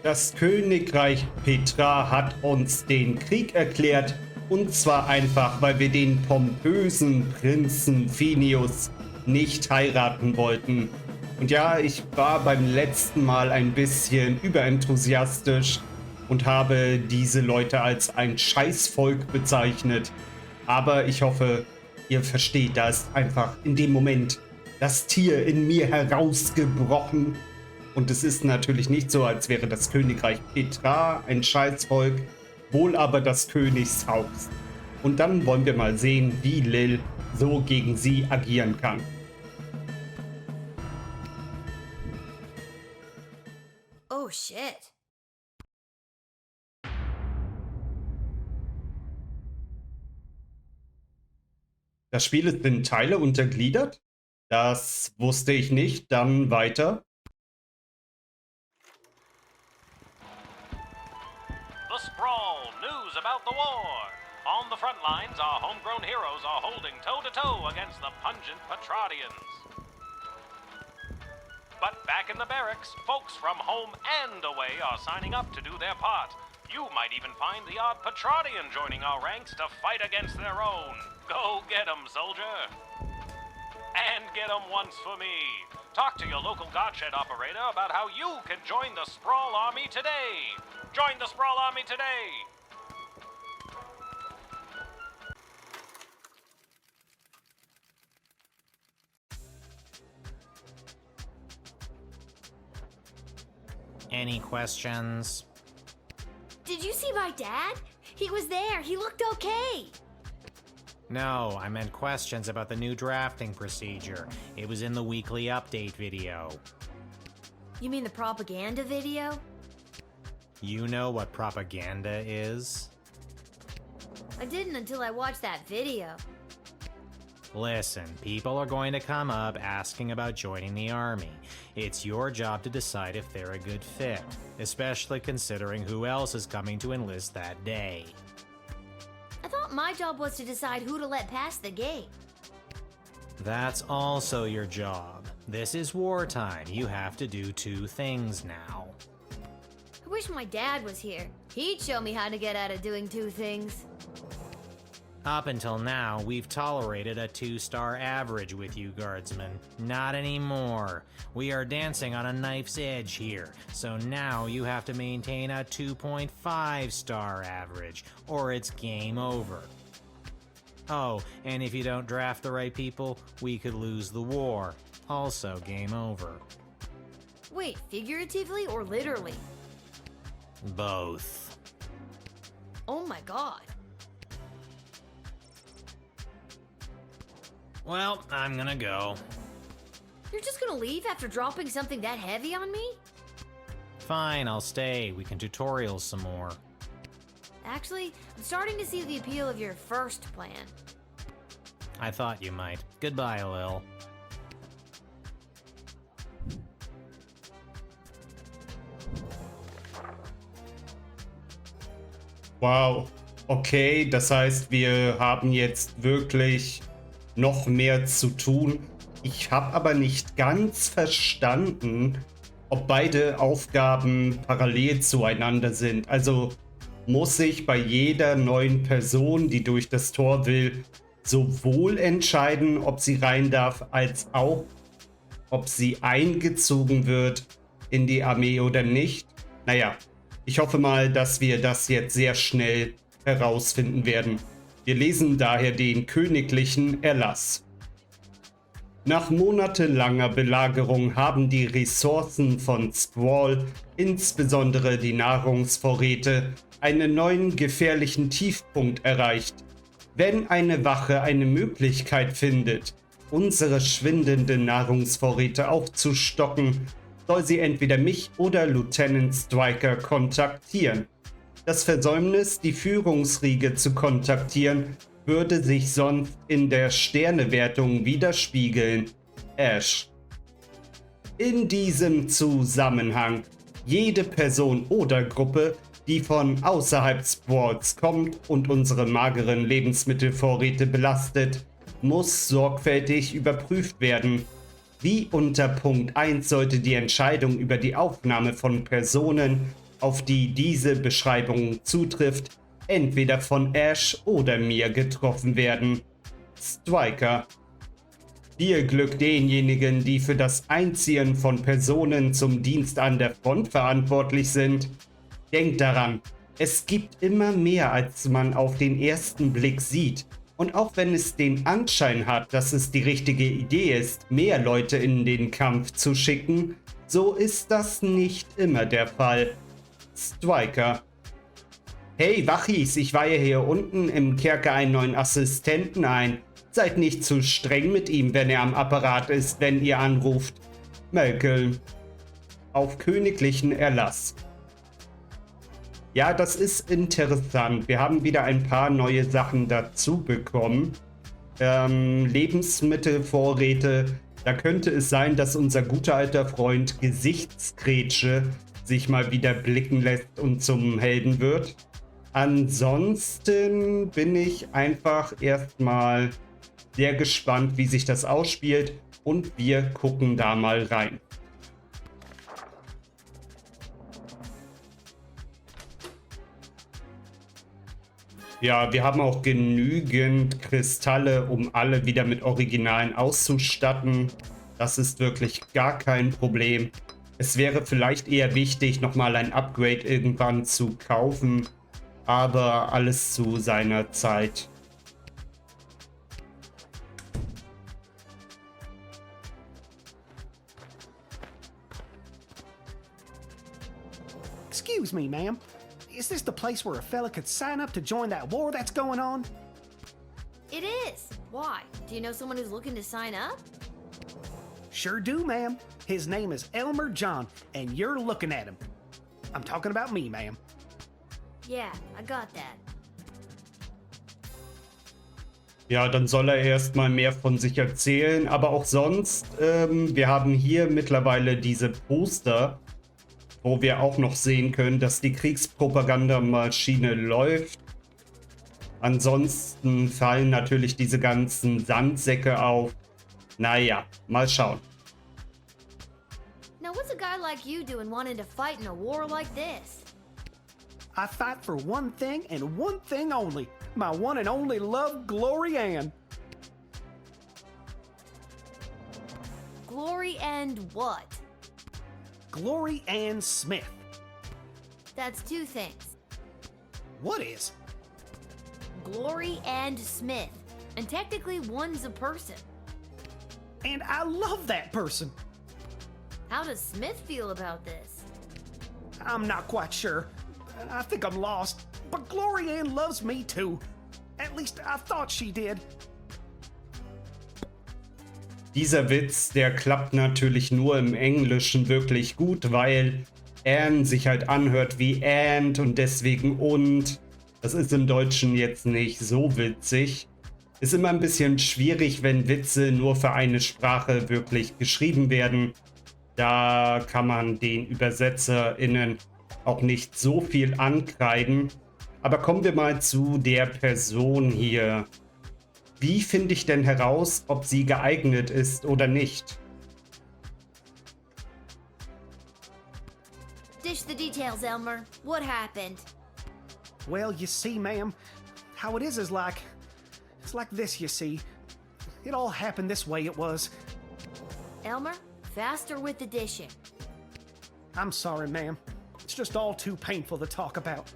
Das Königreich Petrard hat uns den Krieg erklärt, und zwar einfach, weil wir den pompösen Prinzen Phineus nicht heiraten wollten. Und ja, ich war beim letzten Mal ein bisschen überenthusiastisch und habe diese Leute als ein Scheißvolk bezeichnet. Aber ich hoffe, ihr versteht, da ist einfach in dem Moment das Tier in mir herausgebrochen. Und es ist natürlich nicht so, als wäre das Königreich Petrard ein Scheißvolk, wohl aber das Königshaus. Und dann wollen wir mal sehen, wie Lil so gegen sie agieren kann. Oh shit. Das Spiel ist in Teile untergliedert? Das wusste ich nicht. Dann weiter. The Sprawl, news about the war. On the front lines, our homegrown heroes are holding toe-to-toe against the pungent Petrardians. But back in the barracks, folks from home and away are signing up to do their part. You might even find the odd Petrardian joining our ranks to fight against their own. Go get 'em, soldier. And get 'em once for me. Talk to your local Godshed operator about how you can join the Sprawl Army today. Join the Sprawl Army today. Any questions? Did you see my dad? He was there. He looked okay. No, I meant questions about the new drafting procedure. It was in the weekly update video. You mean the propaganda video? You know what propaganda is? I didn't until I watched that video. Listen, people are going to come up asking about joining the army. It's your job to decide if they're a good fit, especially considering who else is coming to enlist that day. I thought my job was to decide who to let pass the gate. That's also your job. This is wartime. You have to do two things now. I wish my dad was here. He'd show me how to get out of doing two things. Up until now, we've tolerated a 2-star average with you, Guardsman. Not anymore. We are dancing on a knife's edge here, so now you have to maintain a 2.5-star average, or it's game over. Oh, and if you don't draft the right people, we could lose the war. Also game over. Wait, figuratively or literally? Both. Oh my god. Well, I'm gonna go. You're just gonna leave after dropping something that heavy on me? Fine, I'll stay. We can tutorial some more. Actually, I'm starting to see the appeal of your first plan. I thought you might. Goodbye, Lil. Wow. Okay, das heißt, wir haben jetzt wirklich noch mehr zu tun. Ich habe aber nicht ganz verstanden, ob beide Aufgaben parallel zueinander sind. Also muss ich bei jeder neuen Person, die durch das Tor will, sowohl entscheiden, ob sie rein darf, als auch, ob sie eingezogen wird in die Armee oder nicht. Naja, ich hoffe mal, dass wir das jetzt sehr schnell herausfinden werden. Wir lesen daher den königlichen Erlass. Nach monatelanger Belagerung haben die Ressourcen von Sprawl, insbesondere die Nahrungsvorräte, einen neuen gefährlichen Tiefpunkt erreicht. Wenn eine Wache eine Möglichkeit findet, unsere schwindenden Nahrungsvorräte aufzustocken, soll sie entweder mich oder Lieutenant Striker kontaktieren. Das Versäumnis, die Führungsriege zu kontaktieren, würde sich sonst in der Sternewertung widerspiegeln. Ash. In diesem Zusammenhang, jede Person oder Gruppe, die von außerhalb Sprawls kommt und unsere mageren Lebensmittelvorräte belastet, muss sorgfältig überprüft werden. Wie unter Punkt 1 sollte die Entscheidung über die Aufnahme von Personen auf die diese Beschreibung zutrifft, entweder von Ash oder mir getroffen werden. Striker. Viel Glück denjenigen, die für das Einziehen von Personen zum Dienst an der Front verantwortlich sind. Denkt daran, es gibt immer mehr, als man auf den ersten Blick sieht. Und auch wenn es den Anschein hat, dass es die richtige Idee ist, mehr Leute in den Kampf zu schicken, so ist das nicht immer der Fall. Striker. Hey Wachis, ich weihe hier unten im Kerker einen neuen Assistenten ein. Seid nicht zu streng mit ihm, wenn er am Apparat ist, wenn ihr anruft. Malcolm. Auf königlichen Erlass. Ja, das ist interessant. Wir haben wieder ein paar neue Sachen dazu bekommen. Lebensmittelvorräte. Da könnte es sein, dass unser guter alter Freund Gesichtsgrätsche sich mal wieder blicken lässt und zum Helden wird. Ansonsten bin ich einfach erstmal sehr gespannt, wie sich das ausspielt, und wir gucken da mal rein. Ja, wir haben auch genügend Kristalle, um alle wieder mit Originalen auszustatten. Das ist wirklich gar kein Problem. Es wäre vielleicht eher wichtig, nochmal ein Upgrade irgendwann zu kaufen, aber alles zu seiner Zeit. Excuse me, ma'am. Is this the place where a fella could sign up to join that war that's going on? It is. Why? Do you know someone who's looking to sign up? Sure do, ma'am. His name is Elmer John, and you're looking at him. I'm talking about me, ma'am. Yeah, I got that. Ja, dann soll er erstmal mehr von sich erzählen, aber auch sonst, wir haben hier mittlerweile diese Poster, wo wir auch noch sehen können, dass die Kriegspropagandamaschine läuft. Ansonsten fallen natürlich diese ganzen Sandsäcke auf. Naja, mal schauen. Now, what's a guy like you doing wanting to fight in a war like this? I fight for one thing and one thing only. My one and only love, Glory Ann. Glory and what? Glory Ann Smith. That's two things. What is? Glory and Smith. And technically, one's a person. And I love that person. How does Smith feel about this? I'm not quite sure. I think I'm lost. But Glory Ann loves me too. At least I thought she did. Dieser Witz, der klappt natürlich nur im Englischen wirklich gut, weil Anne sich halt anhört wie and und deswegen und. Das ist im Deutschen jetzt nicht so witzig. Ist immer ein bisschen schwierig, wenn Witze nur für eine Sprache wirklich geschrieben werden. Da kann man den ÜbersetzerInnen auch nicht so viel ankreiden. Aber kommen wir mal zu der Person hier. Wie finde ich denn heraus, ob sie geeignet ist oder nicht? Dish the details, Elmer. What happened? Well, you see, ma'am, how it is like... It's like this, you see. It all happened this way it was. Elmer, faster with the dishing. I'm sorry, ma'am. It's just all too painful to talk about.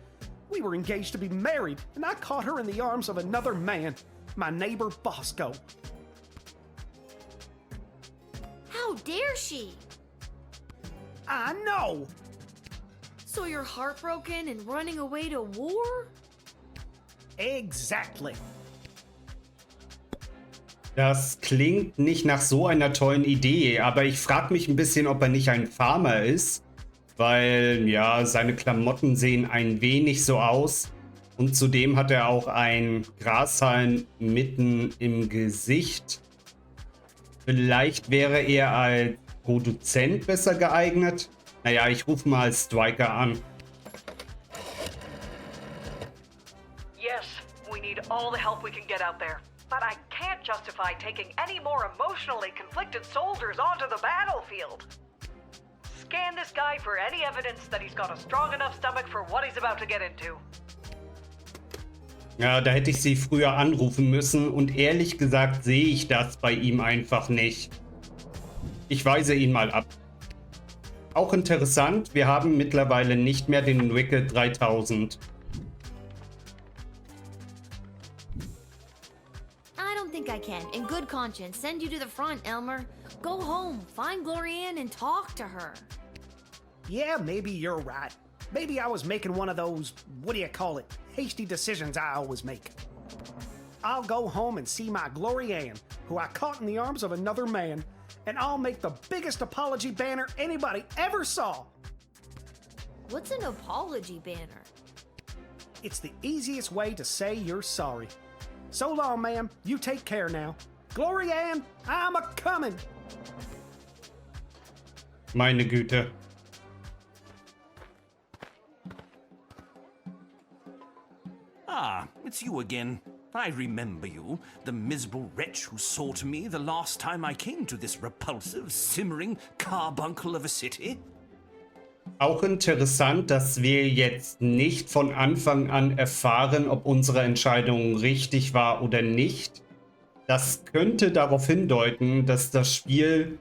We were engaged to be married, and I caught her in the arms of another man, my neighbor Bosco. How dare she? I know! So you're heartbroken and running away to war? Exactly. Das klingt nicht nach so einer tollen Idee, aber ich frage mich ein bisschen, ob er nicht ein Farmer ist, weil ja, seine Klamotten sehen ein wenig so aus und zudem hat er auch ein Grashalm mitten im Gesicht. Vielleicht wäre er als Produzent besser geeignet. Naja, ich rufe mal Striker an. Yes, we need all the help we can get out there. But I can't justify taking any more emotionally conflicted soldiers onto the battlefield. scan this guy for any evidence that he's got a strong enough stomach for what he's about to get into. Ja, da hätte ich sie früher anrufen müssen und ehrlich gesagt sehe ich das bei ihm einfach nicht. Ich weise ihn mal ab. Auch interessant, wir haben mittlerweile nicht mehr den Wicked 3000. I don't think I can, in good conscience, send you to the front, Elmer. Go home, find Glorianne and talk to her. Yeah, maybe you're right. Maybe I was making one of those, what do you call it, hasty decisions I always make. I'll go home and see my Glorianne, who I caught in the arms of another man, and I'll make the biggest apology banner anybody ever saw. What's an apology banner? It's the easiest way to say you're sorry. So long, ma'am. You take care now. Glorianne, I'm a-comin'. Meine Güte. Ah, it's you again. I remember you, the miserable wretch who saw to me the last time I came to this repulsive, simmering carbuncle of a city. Auch interessant, dass wir jetzt nicht von Anfang an erfahren, ob unsere Entscheidung richtig war oder nicht. Das könnte darauf hindeuten, dass das Spiel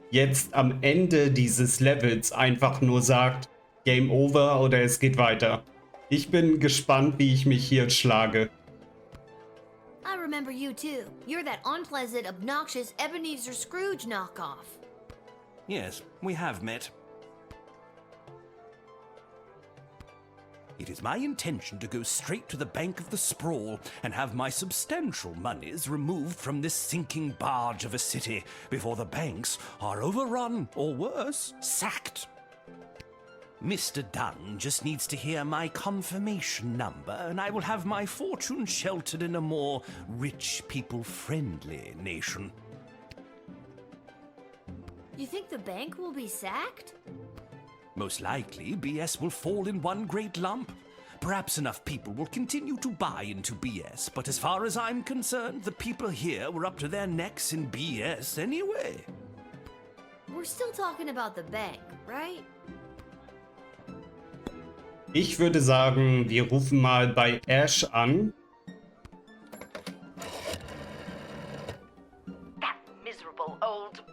jetzt am Ende dieses Levels einfach nur sagt, Game over oder es geht weiter. Ich bin gespannt, wie ich mich hier schlage. I remember you too. You're that unpleasant, obnoxious Ebenezer Scrooge knockoff. Yes, we have met. It is my intention to go straight to the bank of the sprawl and have my substantial monies removed from this sinking barge of a city before the banks are overrun, or worse, sacked. Mr. Dunn just needs to hear my confirmation number, and I will have my fortune sheltered in a more rich people-friendly nation. You think the bank will be sacked? Most likely, BS will fall in one great lump. Perhaps enough people will continue to buy into BS, but as far as I'm concerned, the people here were up to their necks in BS anyway. We're still talking about the bank, right? Ich würde sagen, wir rufen mal bei Ash an. That miserable old...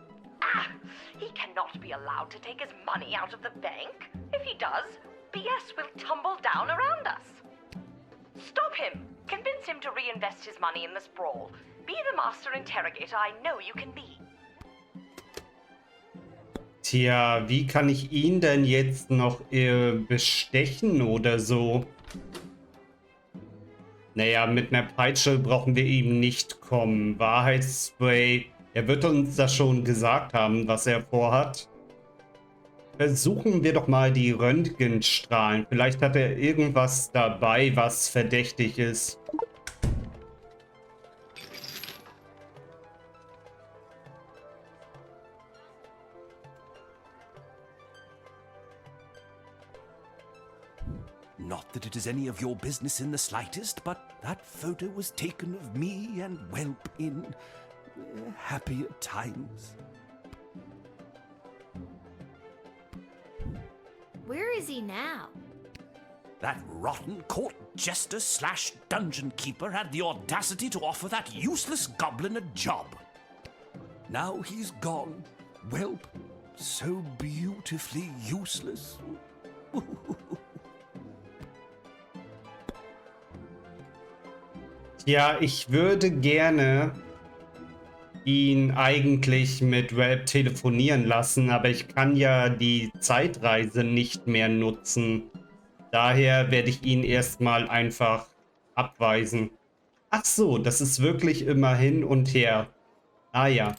Ah! He cannot be allowed to take his money out of the bank. If he does, BS will tumble down around us. Stop him! Convince him to reinvest his money in the sprawl. Be the master interrogator I know you can be. Tja, wie kann ich ihn denn jetzt noch bestechen oder so? Naja, mit einer Peitsche brauchen wir ihm nicht kommen. Wahrheitsspray. Er wird uns das schon gesagt haben, was er vorhat. Versuchen wir doch mal die Röntgenstrahlen. Vielleicht hat er irgendwas dabei, was verdächtig ist. Not that it is any of your business in the slightest, but that photo was taken of me and Whelp in happier times. Where is he now? That rotten court jester / dungeon keeper had the audacity to offer that useless goblin a job. Now he's gone. Whelp, so beautifully useless. Ja, ich würde gerne ihn eigentlich mit Whelp telefonieren lassen, aber ich kann ja die Zeitreise nicht mehr nutzen. Daher werde ich ihn erstmal einfach abweisen. Ach so, das ist wirklich immer hin und her. Ah ja.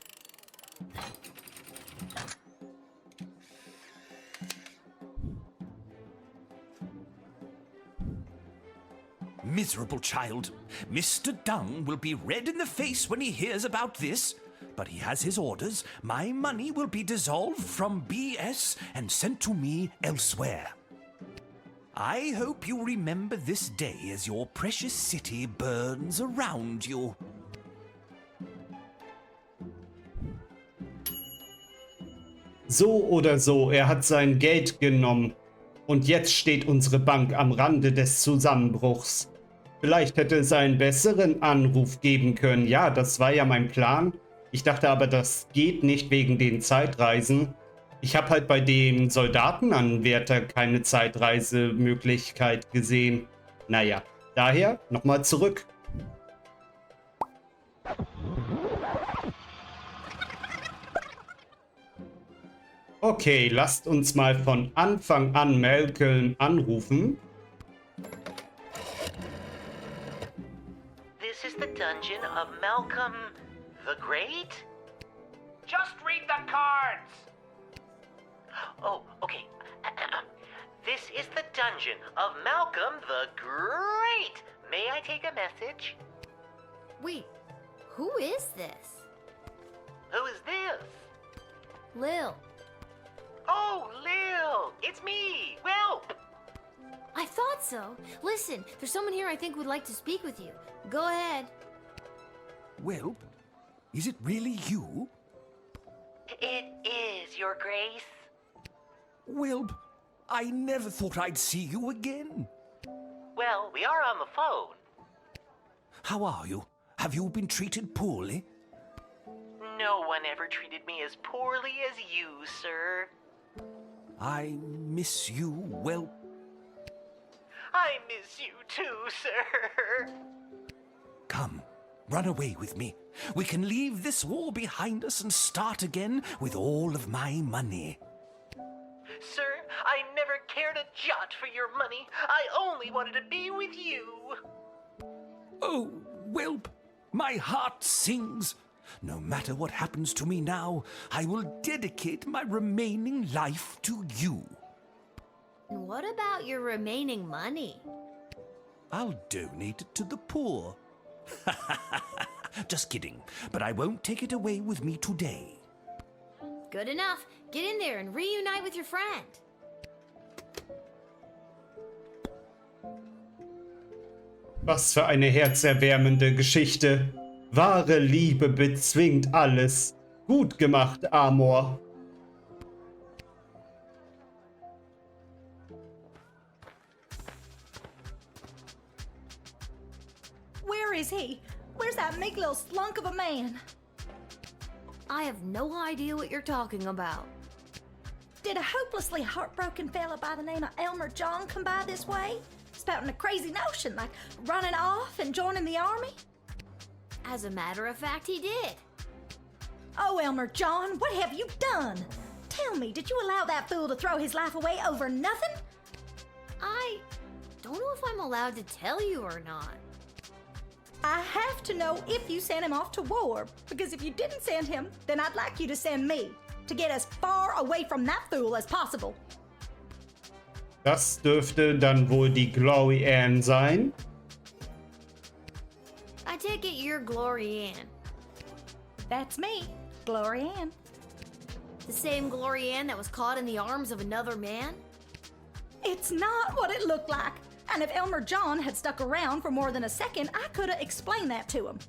Miserable child. Mr. Dung will be red in the face when he hears about this. But he has his orders. My money will be dissolved from BS and sent to me elsewhere. I hope you remember this day as your precious city burns around you. So oder so, er hat sein Geld genommen. Und jetzt steht unsere Bank am Rande des Zusammenbruchs. Vielleicht hätte es einen besseren Anruf geben können. Ja, das war ja mein Plan. Ich dachte aber, das geht nicht wegen den Zeitreisen. Ich habe halt bei dem Soldatenanwärter keine Zeitreisemöglichkeit gesehen. Naja, daher nochmal zurück. Okay, lasst uns mal von Anfang an Malcolm anrufen. This is the dungeon of Malcolm the Great? Just read the cards! Oh, okay. This is the dungeon of Malcolm the Great. May I take a message? Wait, who is this? Who is this? Lil. Oh, Lil! It's me, Whelp! I thought so. Listen, there's someone here I think would like to speak with you. Go ahead. Whelp? Is it really you? It is, Your Grace. Whelp, I never thought I'd see you again. Well, we are on the phone. How are you? Have you been treated poorly? No one ever treated me as poorly as you, sir. I miss you, Whelp. I miss you too, sir. Come, run away with me. We can leave this war behind us and start again with all of my money. Sir, I never cared a jot for your money. I only wanted to be with you. Oh, Whelp, my heart sings. No matter what happens to me now, I will dedicate my remaining life to you. What about your remaining money? I'll donate it to the poor. Just kidding, but I won't take it away with me today. Good enough. Get in there and reunite with your friend. Was für eine herzerwärmende Geschichte. Wahre Liebe bezwingt alles. Gut gemacht, Amor. Where is he? Where's that meek little slunk of a man? I have no idea what you're talking about. Did a hopelessly heartbroken fella by the name of Elmer John come by this way? Spouting a crazy notion like running off and joining the army? As a matter of fact, he did. Oh, Elmer John, what have you done? Tell me, did you allow that fool to throw his life away over nothing? I don't know if I'm allowed to tell you or not. I have to know if you sent him off to war, because if you didn't send him, then I'd like you to send me, to get as far away from that fool as possible. Das dürfte dann wohl die Glory Ann sein. I take it you're Glory Ann. That's me, Glory Ann. The same Glory Ann that was caught in the arms of another man? It's not what it looked like. And if Elmer John had stuck around for more than a second, I could have explained that to him.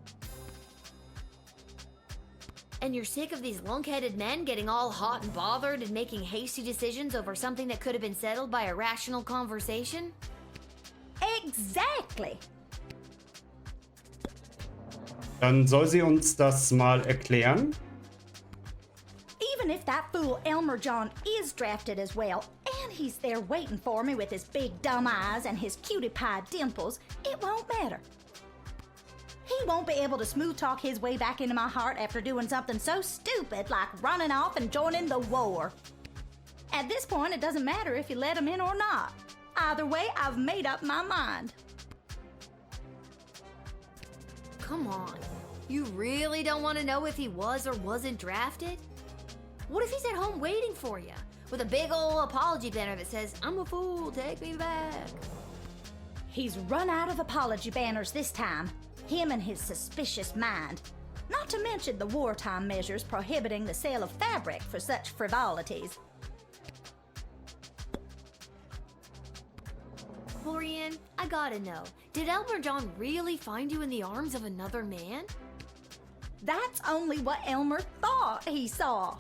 And you're sick of these lunk-headed men getting all hot and bothered and making hasty decisions over something that could have been settled by a rational conversation? Exactly. Dann soll sie uns das mal erklären. Even if that fool Elmer John is drafted as well, and he's there waiting for me with his big dumb eyes and his cutie pie dimples, it won't matter. He won't be able to smooth talk his way back into my heart after doing something so stupid like running off and joining the war. At this point, it doesn't matter if you let him in or not. Either way, I've made up my mind. Come on. You really don't want to know if he was or wasn't drafted? What if he's at home waiting for you with a big old apology banner that says, "I'm a fool, take me back"? He's run out of apology banners this time. Him and his suspicious mind. Not to mention the wartime measures prohibiting the sale of fabric for such frivolities. Florian, I gotta know, did Elmer John really find you in the arms of another man? That's only what Elmer thought he saw.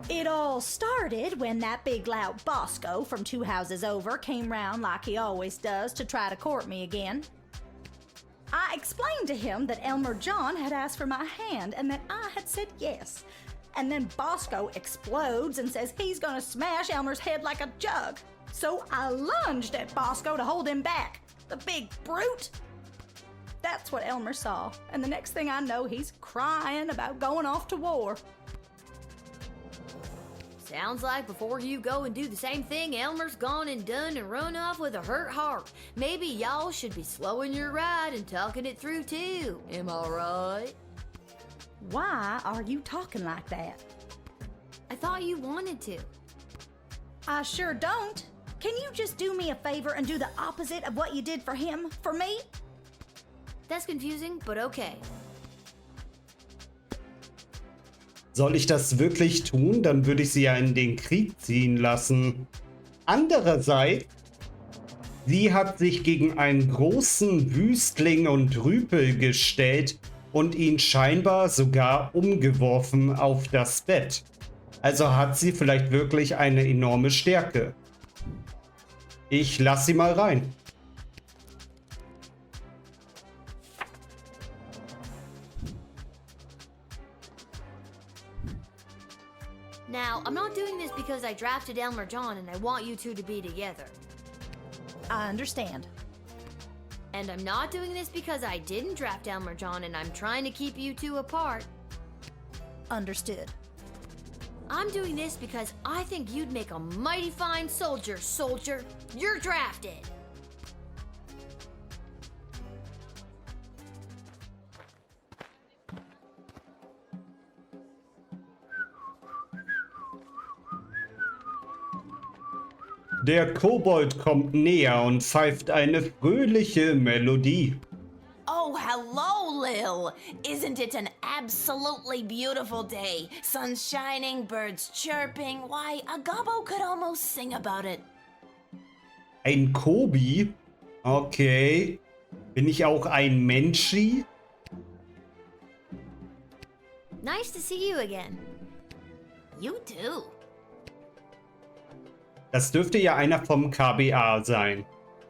It all started when that big loud Bosco from 2 houses over came round like he always does to try to court me again. I explained to him that Elmer John had asked for my hand and that I had said yes. And then Bosco explodes and says he's gonna smash Elmer's head like a jug. So I lunged at Bosco to hold him back. The big brute! That's what Elmer saw, and the next thing I know, he's crying about going off to war. Sounds like before you go and do the same thing, Elmer's gone and done and run off with a hurt heart. Maybe y'all should be slowing your ride and talking it through too. Am I right? Why are you talking like that? I thought you wanted to. I sure don't. Can you just do me a favor and do the opposite of what you did for him, for me? That's confusing, but okay. Soll ich das wirklich tun? Dann würde ich sie ja in den Krieg ziehen lassen. Andererseits, sie hat sich gegen einen großen Wüstling und Rüpel gestellt und ihn scheinbar sogar umgeworfen auf das Bett. Also hat sie vielleicht wirklich eine enorme Stärke. Ich lasse sie mal rein. Now, I'm not doing this because I drafted Elmer John and I want you two to be together. I understand. And I'm not doing this because I didn't draft Elmer John and I'm trying to keep you two apart. Understood. I'm doing this because I think you'd make a mighty fine soldier, soldier. You're drafted. Der Kobold kommt näher und pfeift eine fröhliche Melodie. Oh, hello, Lil! Isn't it an absolutely beautiful day? Sun shining, birds chirping. Why, a gobbo could almost sing about it. Ein Kobi? Okay. Bin ich auch ein Menschi? Nice to see you again. You too. Das dürfte ja einer vom KBA sein.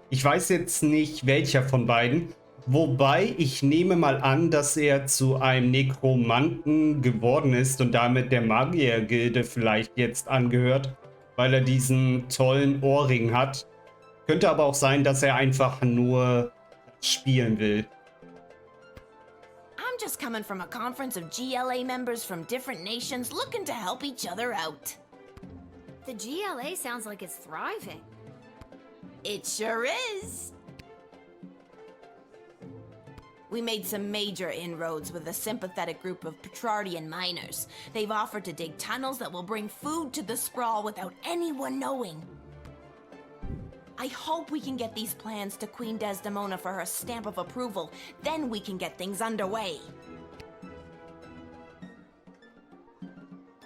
Ich weiß jetzt nicht, welcher von beiden. Wobei, ich nehme mal an, dass er zu einem Nekromanten geworden ist und damit der Magiergilde vielleicht jetzt angehört, weil er diesen tollen Ohrring hat. Könnte aber auch sein, dass er einfach nur spielen will. I'm just coming from a conference of GLA members from different nations looking to help each other out. The GLA sounds like it's thriving. It sure is. We made some major inroads with a sympathetic group of Petrardian miners. They've offered to dig tunnels that will bring food to the sprawl without anyone knowing. I hope we can get these plans to Queen Desdemona for her stamp of approval. Then we can get things underway.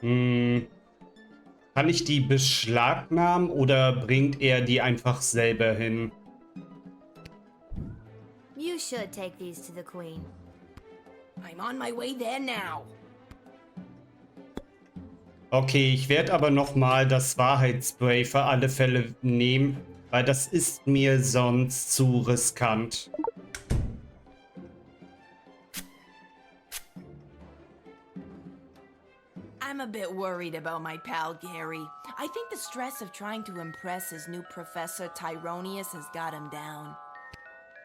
Kann ich die beschlagnahmen oder bringt er die einfach selber hin? You should take these to the Queen. I'm on my way there now. Okay, ich werde aber nochmal das Wahrheitsspray für alle Fälle nehmen, weil das ist mir sonst zu riskant. I'm a bit worried about my pal Gary. I think the stress of trying to impress his new professor Tyronius has got him down.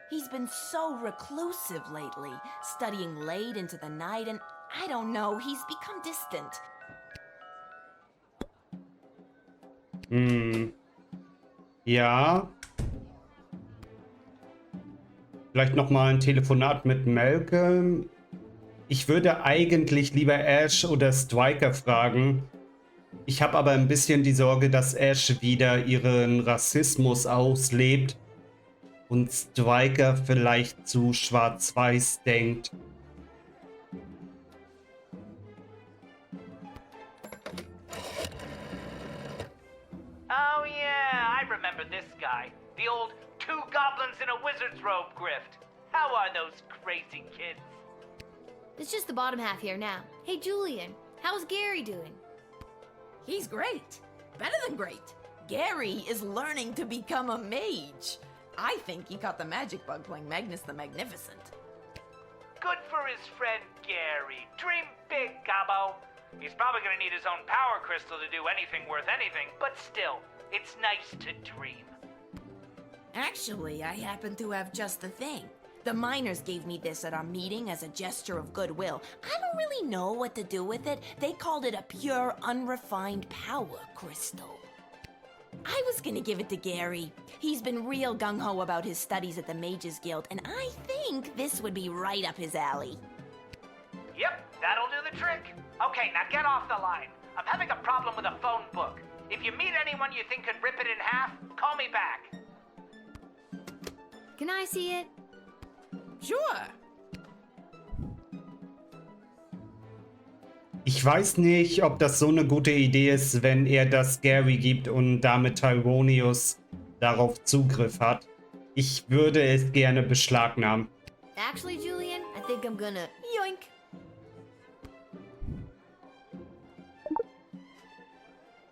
He's been so reclusive lately, studying late into the night, and I don't know, he's become distant. Ja. Vielleicht nochmal ein Telefonat mit Malcolm. Ich würde eigentlich lieber Ash oder Striker fragen. Ich habe aber ein bisschen die Sorge, dass Ash wieder ihren Rassismus auslebt und Striker vielleicht zu schwarz-weiß denkt. Oh yeah, I remember this guy. The old two goblins in a wizard's robe grift. How are those crazy kids? It's just the bottom half here now. Hey, Julian, how's Gary doing? He's great. Better than great. Gary is learning to become a mage. I think he caught the magic bug playing Magnus the Magnificent. Good for his friend Gary. Dream big, Gabo. He's probably gonna need his own power crystal to do anything worth anything, but still, it's nice to dream. Actually, I happen to have just the thing. The miners gave me this at our meeting as a gesture of goodwill. I don't really know what to do with it. They called it a pure, unrefined power crystal. I was gonna give it to Gary. He's been real gung-ho about his studies at the Mages Guild, and I think this would be right up his alley. Yep, that'll do the trick. Okay, now get off the line. I'm having a problem with a phone book. If you meet anyone you think could rip it in half, call me back. Can I see it? Sure. Ich weiß nicht, ob das so eine gute Idee ist, wenn er das Gary gibt und damit Tyronius darauf Zugriff hat. Ich würde es gerne beschlagnahmen. Actually, Julian, I think I'm gonna yoink.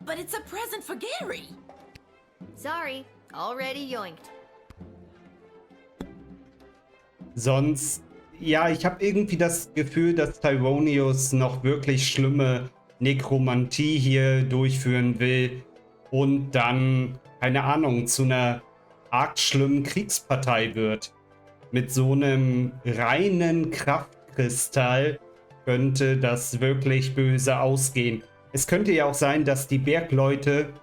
But it's a present for Gary. Sorry, already yoinked. Sonst, ja, ich habe irgendwie das Gefühl, dass Tyronius noch wirklich schlimme Nekromantie hier durchführen will und dann, keine Ahnung, zu einer arg schlimmen Kriegspartei wird. Mit so einem reinen Kraftkristall könnte das wirklich böse ausgehen. Es könnte ja auch sein, dass die Bergleute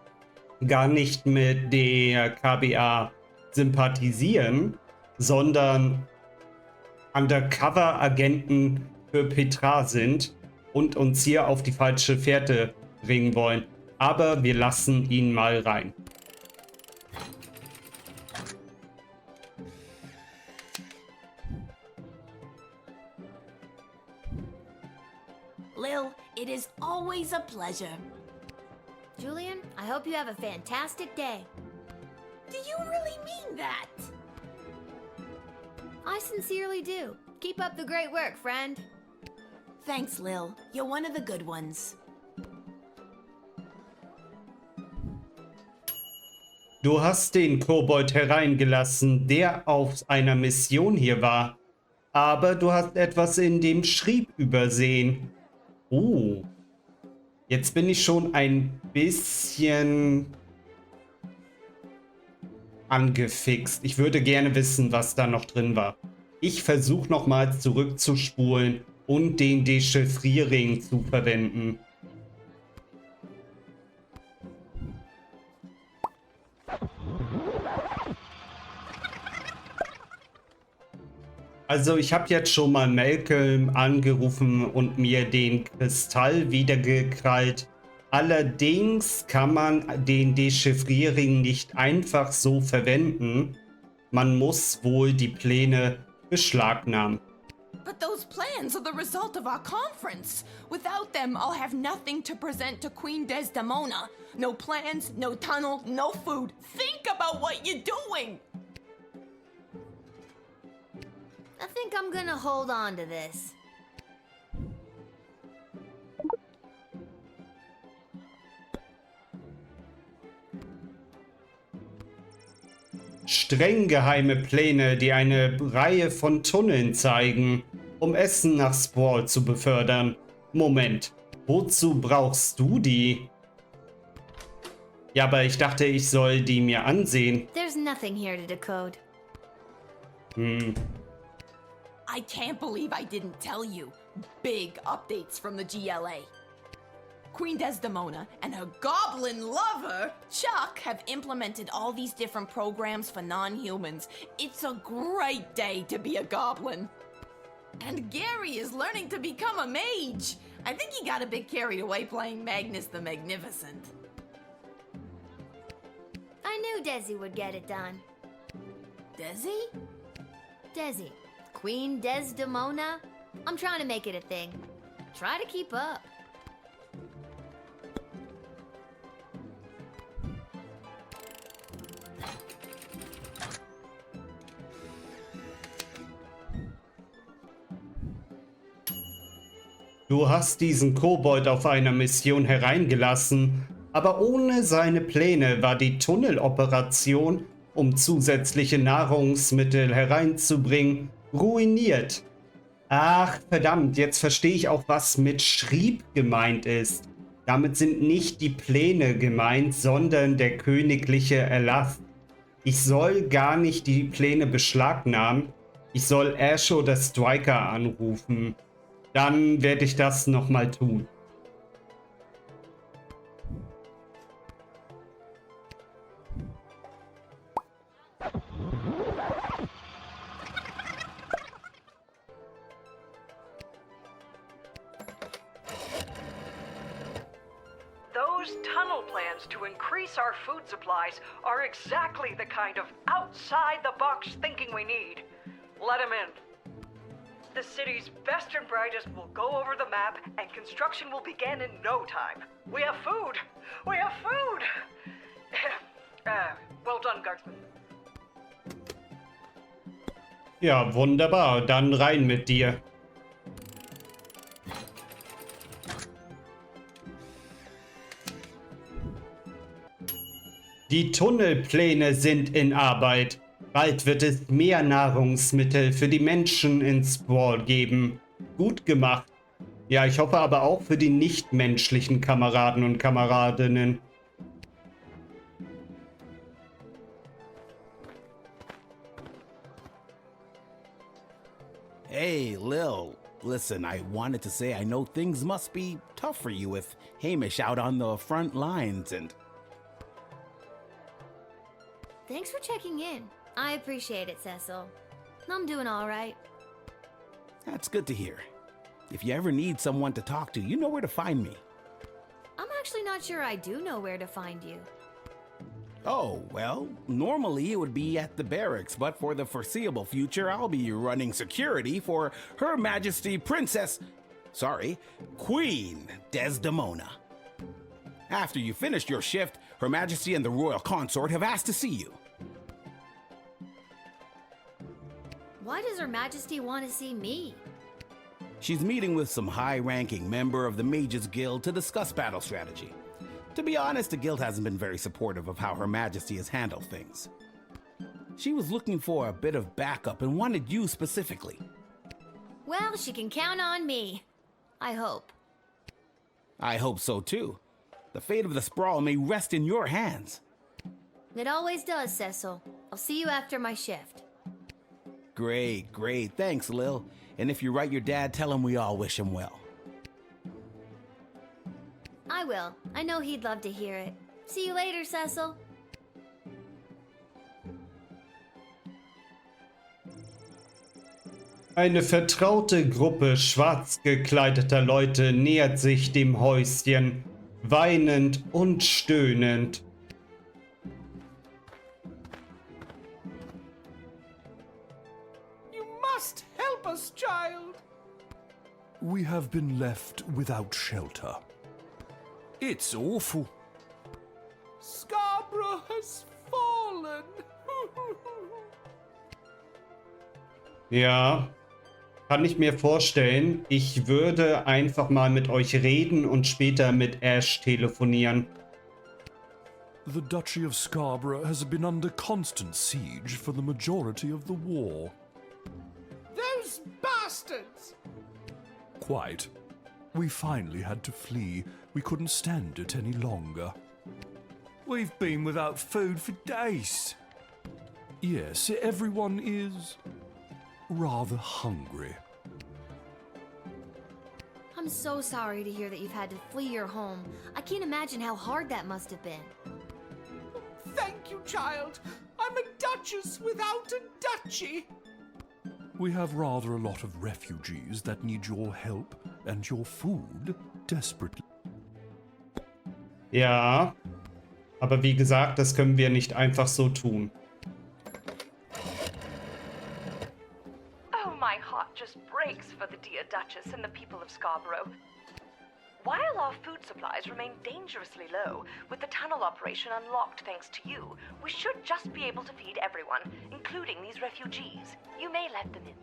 gar nicht mit der KBA sympathisieren, sondern Undercover-Agenten für Petrard sind und uns hier auf die falsche Fährte bringen wollen. Aber wir lassen ihn mal rein. Lil, it is always a pleasure. Julian, I hope you have a fantastic day. Do you really mean that? I sincerely do. Keep up the great work, friend. Thanks, Lil. You're one of the good ones. Du hast den Kobold hereingelassen, der auf einer Mission hier war. Aber du hast etwas in dem Schrieb übersehen. Oh. Jetzt bin ich schon ein bisschen angefixt. Ich würde gerne wissen, was da noch drin war. Ich versuche nochmal zurückzuspulen und den Dechiffrierring zu verwenden. Also ich habe jetzt schon mal Malcolm angerufen und mir den Kristall wiedergekrallt. Allerdings kann man den Dechiffrierring nicht einfach so verwenden. Man muss wohl die Pläne beschlagnahmen. But those plans are the result of our conference. Without them, I'll have nothing to present to Queen Desdemona. No plans, no tunnel, no food. Think about what you're doing! I think I'm gonna hold on to this. Streng geheime Pläne, die eine Reihe von Tunneln zeigen, um Essen nach Sprawl zu befördern. Moment, wozu brauchst du die? Ja, aber ich dachte, ich soll die mir ansehen. There's nothing here to decode. I can't believe I didn't tell you. Big updates from the GLA. Queen Desdemona and her goblin lover, Chuck, have implemented all these different programs for non-humans. It's a great day to be a goblin. And Gary is learning to become a mage. I think he got a bit carried away playing Magnus the Magnificent. I knew Desi would get it done. Desi? Desi. Queen Desdemona? I'm trying to make it a thing. Try to keep up. Du hast diesen Kobold auf einer Mission hereingelassen, aber ohne seine Pläne war die Tunneloperation, um zusätzliche Nahrungsmittel hereinzubringen, ruiniert. Ach, verdammt, jetzt verstehe ich auch, was mit Schrieb gemeint ist. Damit sind nicht die Pläne gemeint, sondern der königliche Erlass. Ich soll gar nicht die Pläne beschlagnahmen. Ich soll Ash oder Striker anrufen. Dann werde ich das nochmal tun. Those tunnel plans to increase our food supplies are exactly the kind of outside-the-box thinking we need. Let him in. The city's best and brightest will go over the map, and construction will begin in no time. We have food! We have food! Well done, Guardsman. Ja, wunderbar. Dann rein mit dir. Die Tunnelpläne sind in Arbeit. Bald wird es mehr Nahrungsmittel für die Menschen in Sprawl geben. Gut gemacht. Ja, ich hoffe aber auch für die nichtmenschlichen Kameraden und Kameradinnen. Hey, Lil. Listen, I wanted to say I know things must be tough for you with Hamish out on the front lines and... Thanks for checking in. I appreciate it, Cecil. I'm doing all right. That's good to hear. If you ever need someone to talk to, you know where to find me. I'm actually not sure I do know where to find you. Oh, well, normally it would be at the barracks, but for the foreseeable future, I'll be running security for Her Majesty Queen Desdemona. After you finish your shift, Her Majesty and the Royal Consort have asked to see you. Why does Her Majesty want to see me? She's meeting with some high-ranking member of the Mages Guild to discuss battle strategy. To be honest, the guild hasn't been very supportive of how Her Majesty has handled things. She was looking for a bit of backup and wanted you specifically. Well, she can count on me. I hope. I hope so too. The fate of the Sprawl may rest in your hands. It always does, Cecil. I'll see you after my shift. Great. Thanks, Lil. And if you write your dad, tell him we all wish him well. I will. I know he'd love to hear it. See you later, Cecil. Eine vertraute Gruppe schwarz gekleideter Leute nähert sich dem Häuschen, weinend und stöhnend. You must help us, child. We have been left without shelter. It's awful. Scarborough has fallen. Ja, kann ich mir vorstellen. Ich würde einfach mal mit euch reden und später mit Ash telefonieren. The Duchy of Scarborough has been under constant siege for the majority of the war. Those bastards! Quite. We finally had to flee. We couldn't stand it any longer. We've been without food for days. Yes, everyone is rather hungry. I'm so sorry to hear that you've had to flee your home. I can't imagine how hard that must have been. Thank you, child. I'm a duchess without a duchy. We have rather a lot of refugees that need your help and your food desperately. Ja, aber wie gesagt, das können wir nicht einfach so tun. Oh, my heart just breaks for the dear Duchess and the people of Scarborough. While our food supplies remain dangerously low, with the tunnel operation unlocked thanks to you, we should just be able to feed everyone, including these refugees. You may let them in.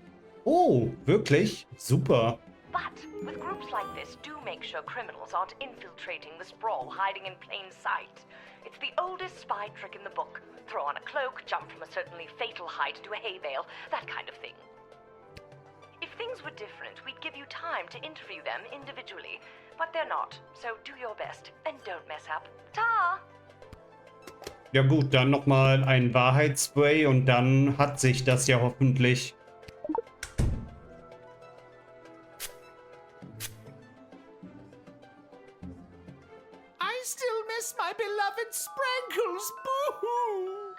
Oh, wirklich? Super. But with groups like this, do make sure criminals aren't infiltrating the sprawl, hiding in plain sight. It's the oldest spy trick in the book. Throw on a cloak, jump from a certainly fatal height to a hay bale, that kind of thing. If things were different, we'd give you time to interview them individually. But they're not, so do your best and don't mess up. Ta! Ja gut, dann nochmal ein Wahrheitsspray und dann hat sich das ja hoffentlich. I still miss my beloved Sprankles. Boo-hoo!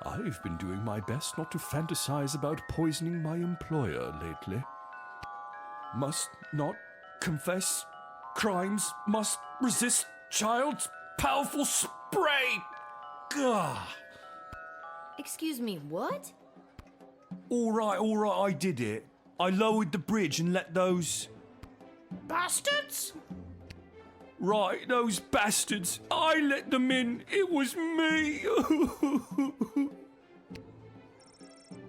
I've been doing my best not to fantasize about poisoning my employer lately. Must not confess crimes, must resist child's powerful spray. Gah. Excuse me, what? All right, I did it. I lowered the bridge and let those... Bastards? Right, those bastards. I let them in. It was me.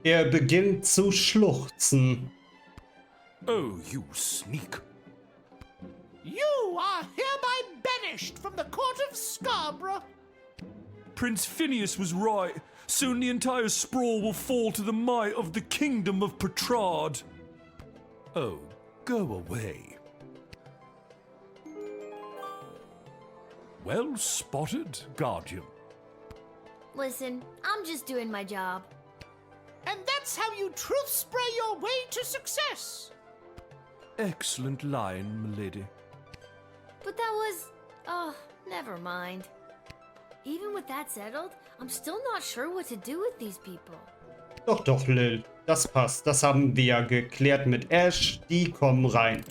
Beginnt zu schluchzen. Oh, you sneak. You are hereby banished from the court of Scarborough. Prince Phineas was right. Soon the entire sprawl will fall to the might of the kingdom of Petrard. Oh, go away. Well spotted, Guardian. Listen, I'm just doing my job. And that's how you truth spray your way to success. Excellent line, milady. But that was... Oh, never mind. Even with that settled, I'm still not sure what to do with these people. Doch, Lil. Das passt. Das haben wir ja geklärt mit Ash. Die kommen rein.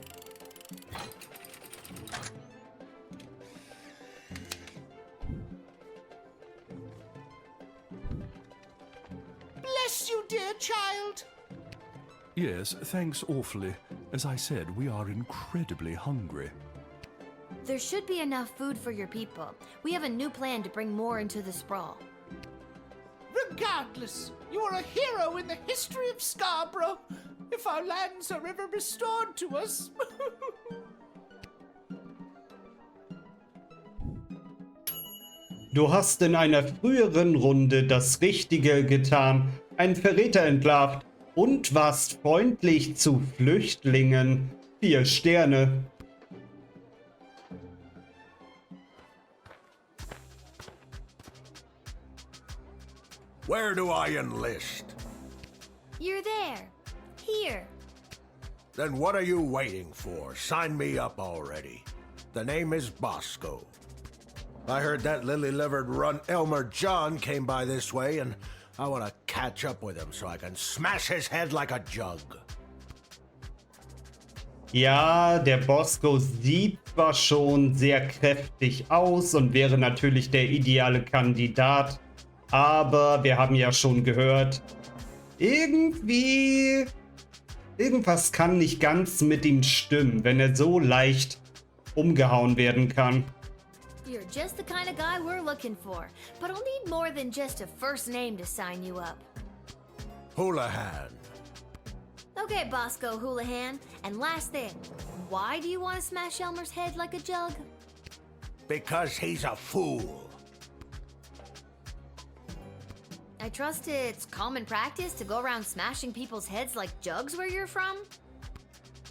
Bless you, dear child. Yes, thanks awfully. As I said, we are incredibly hungry. There should be enough food for your people. We have a new plan to bring more into the sprawl. Regardless, you are a hero in the history of Scarborough. If our lands are ever restored to us. Du hast in einer früheren Runde das Richtige getan, einen Verräter entlarvt und warst freundlich zu Flüchtlingen. 4 Sterne. Where do I enlist? You're there. Here. Then what are you waiting for? Sign me up already. The name is Bosco. I heard that lily-livered runt Elmer John came by this way, and I want to catch up with him so I can smash his head like a jug. Ja, der Bosco sieht zwar schon sehr kräftig aus und wäre natürlich der ideale Kandidat, aber wir haben ja schon gehört, irgendwas kann nicht ganz mit ihm stimmen, wenn er so leicht umgehauen werden kann. You're just the kind of guy we're looking for, but I'll need more than just a first name to sign you up. Houlihan. Okay, Bosco Houlihan, and last thing, why do you want to smash Elmer's head like a jug? Because he's a fool. I trust it's common practice to go around smashing people's heads like jugs where you're from?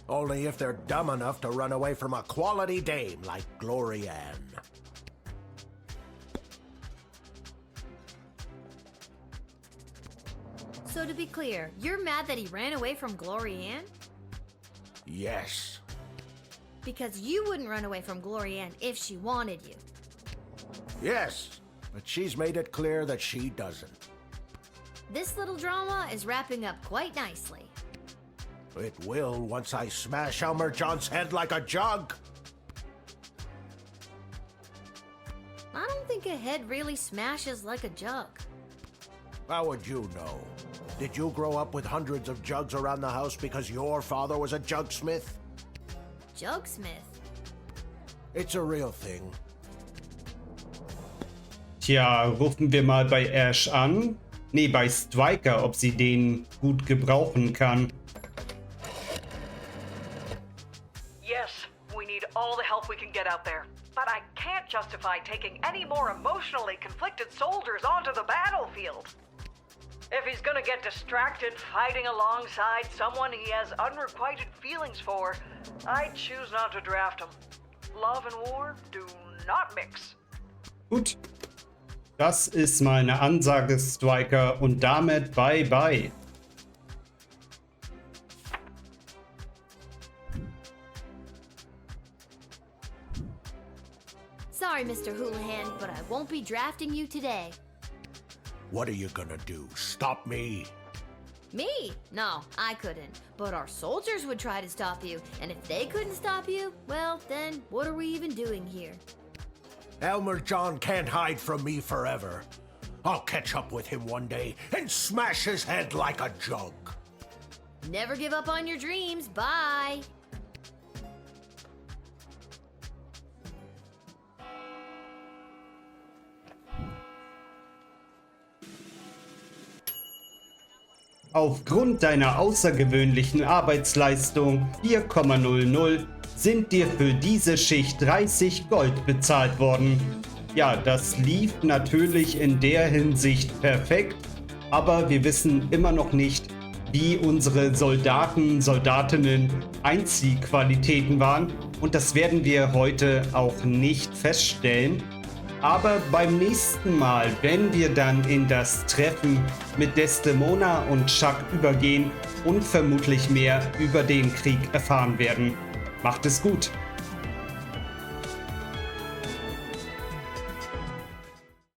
Only if they're dumb enough to run away from a quality dame like Glory Ann. So to be clear, you're mad that he ran away from Glory Ann? Yes. Because you wouldn't run away from Glory Ann if she wanted you. Yes, but she's made it clear that she doesn't. This little drama is wrapping up quite nicely. It will once I smash Elmer John's head like a jug. I don't think a head really smashes like a jug. How would you know? Did you grow up with hundreds of jugs around the house because your father was a jugsmith? Jugsmith? It's a real thing. Tja, rufen wir mal bei Ash an. Nee, bei Striker, ob sie den gut gebrauchen kann. get out there, but I can't justify taking any more emotionally conflicted soldiers onto the battlefield. If he's gonna get distracted fighting alongside someone he has unrequited feelings for, I'd choose not to draft him. Love and war do not mix. Gut. Das ist meine Ansage, Striker, und damit bye bye. Sorry, Mr. Houlihan, but I won't be drafting you today. What are you gonna do? Stop me? Me? No, I couldn't. But our soldiers would try to stop you, and if they couldn't stop you, well, then what are we even doing here? Elmer John can't hide from me forever. I'll catch up with him one day and smash his head like a jug. Never give up on your dreams. Bye. Aufgrund deiner außergewöhnlichen Arbeitsleistung 4,00 sind dir für diese Schicht 30 Gold bezahlt worden. Ja, das lief natürlich in der Hinsicht perfekt, aber wir wissen immer noch nicht, wie unsere Soldatinnen Einziehqualitäten waren, und das werden wir heute auch nicht feststellen. Aber beim nächsten Mal, wenn wir dann in das Treffen mit Desdemona und Chuck übergehen und vermutlich mehr über den Krieg erfahren werden. Macht es gut!